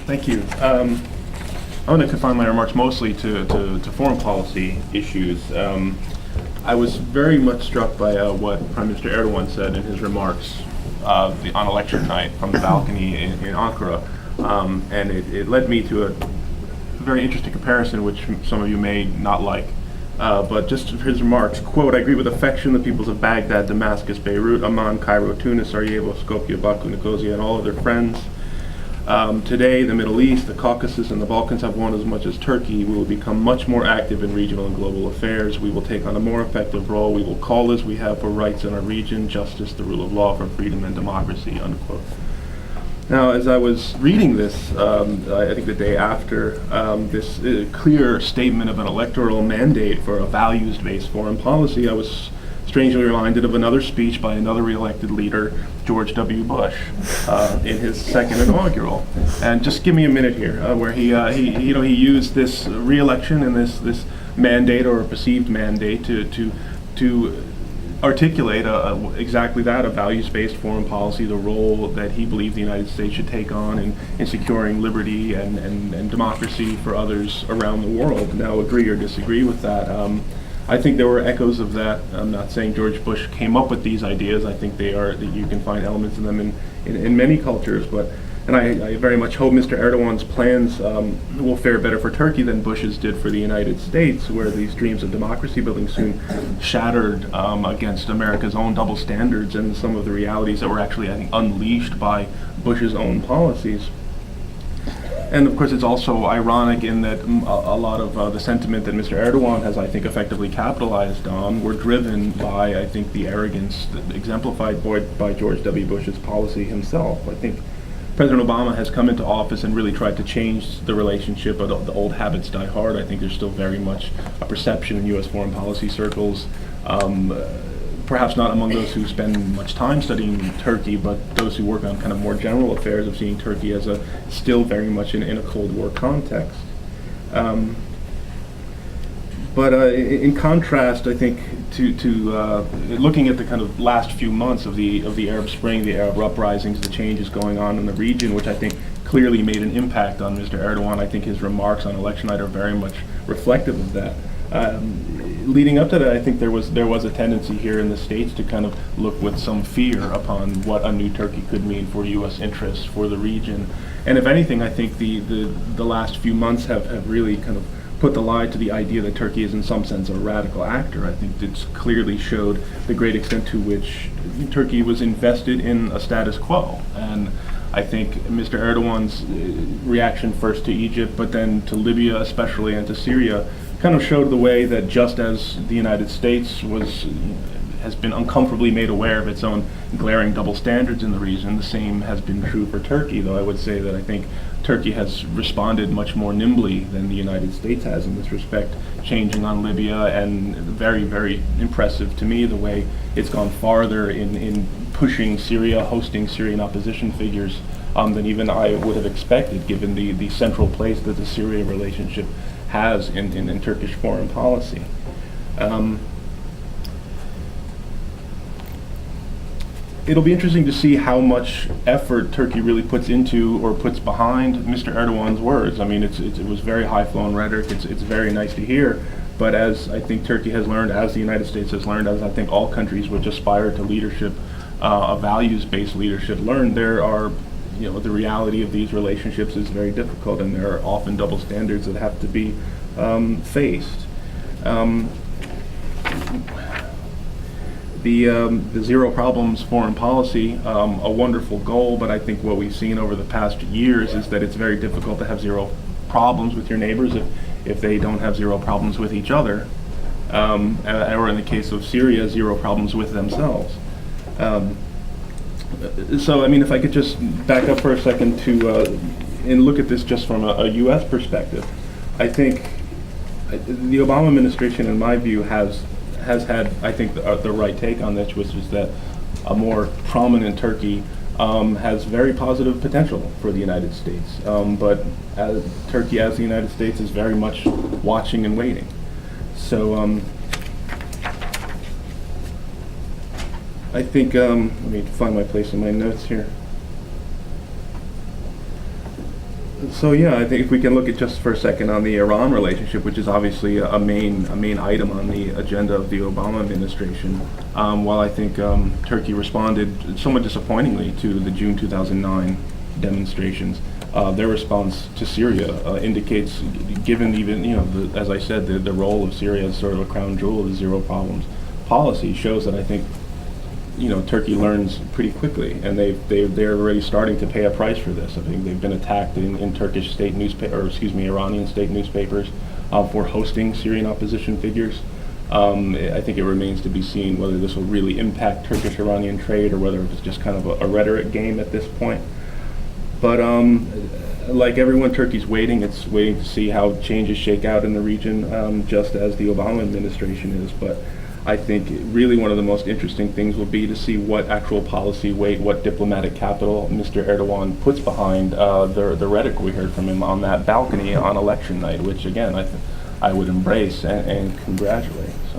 Thank you. I want to confine my remarks mostly to foreign policy issues. I was very much struck by what Prime Minister Erdogan said in his remarks on election night from the balcony in Ankara, and it led me to a very interesting comparison, which some of you may not like. But just his remarks, quote, "I agree with affection the peoples of Baghdad, Damascus, Beirut, Amman, Cairo, Tunis, Sarajevo, Skopje, Baku, Nicosia, and all of their friends. Today, the Middle East, the Caucasus, and the Balkans have won as much as Turkey. We will become much more active in regional and global affairs. We will take on a more effective role. We will call as we have for rights in our region, justice, the rule of law, for freedom and democracy," unquote. Now, as I was reading this, I think the day after, this clear statement of an electoral mandate for a values-based foreign policy, I was strangely reminded of another speech by another re-elected leader, George W. Bush, in his second inaugural. And just give me a minute here, where he used this re-election and this mandate, or a perceived mandate, to articulate exactly that, a values-based foreign policy, the role that he believed the United States should take on in securing liberty and democracy for others around the world. Now, agree or disagree with that. I think there were echoes of that. I'm not saying George Bush came up with these ideas. I think that you can find elements of them in many cultures, and I very much hope Mr. Erdogan's plans will fare better for Turkey than Bush's did for the United States, where these dreams of democracy building soon shattered against America's own double standards and some of the realities that were actually, I think, unleashed by Bush's own policies. And of course, it's also ironic in that a lot of the sentiment that Mr. Erdogan has, I think, effectively capitalized on were driven by, I think, the arrogance exemplified by George W. Bush's policy himself. I think President Obama has come into office and really tried to change the relationship, but the old habits die hard. I think there's still very much a perception in U.S. foreign policy circles, perhaps not among those who spend much time studying Turkey, but those who work on kind of more general affairs, of seeing Turkey as still very much in a Cold War context. But in contrast, I think, to looking at the kind of last few months of the Arab Spring, the Arab uprisings, the changes going on in the region, which I think clearly made an impact on Mr. Erdogan. I think his remarks on election night are very much reflective of that. Leading up to that, I think there was a tendency here in the States to kind of look with some fear upon what a new Turkey could mean for U.S. interests for the region. And if anything, I think the last few months have really kind of put the lie to the idea that Turkey is in some sense a radical actor. I think it's clearly showed the great extent to which Turkey was invested in a status quo. And I think Mr. Erdogan's reaction first to Egypt, but then to Libya especially, and to Syria, kind of showed the way that just as the United States has been uncomfortably made aware of its own glaring double standards in the region, the same has been true for Turkey, though I would say that I think Turkey has responded much more nimbly than the United States has in this respect, changing on Libya, and very, very impressive to me the way it's gone farther in pushing Syria, hosting Syrian opposition figures than even I would have expected, given the central place that the Syria relationship has in Turkish foreign policy. It'll be interesting to see how much effort Turkey really puts into or puts behind Mr. Erdogan's words. I mean, it was very high-flown rhetoric. It's very nice to hear. But as I think Turkey has learned, as the United States has learned, as I think all countries which aspire to leadership, a values-based leadership, learn, there are, the reality of these relationships is very difficult, and there are often double standards that have to be faced. The zero problems foreign policy, a wonderful goal, but I think what we've seen over the past years is that it's very difficult to have zero problems with your neighbors if they don't have zero problems with each other, or in the case of Syria, zero problems with themselves. So, I mean, if I could just back up for a second and look at this just from a U.S. perspective, I think the Obama administration, in my view, has had, I think, the right take on this, which is that a more prominent Turkey has very positive potential for the United States. But Turkey, as the United States, is very much watching and waiting. So I think, let me find my place in my notes here. So yeah, I think if we can look at just for a second on the Iran relationship, which is obviously a main item on the agenda of the Obama administration, while I think Turkey responded somewhat disappointingly to the June 2009 demonstrations, their response to Syria indicates, given even as I said, the role of Syria as sort of a crown jewel of the zero problems policy, shows that I think Turkey learns pretty quickly, and they're already starting to pay a price for this. I think they've been attacked in Turkish state newspaper, or excuse me, Iranian state newspapers for hosting Syrian opposition figures. I think it remains to be seen whether this will really impact Turkish-Iranian trade or whether it's just kind of a rhetoric game at this point. But like everyone, Turkey's waiting. It's waiting to see how changes shake out in the region, just as the Obama administration is. But I think really one of the most interesting things will be to see what actual policy weight, what diplomatic capital Mr. Erdogan puts behind the rhetoric we heard from him on that balcony on election night, which again I would embrace and congratulate. So.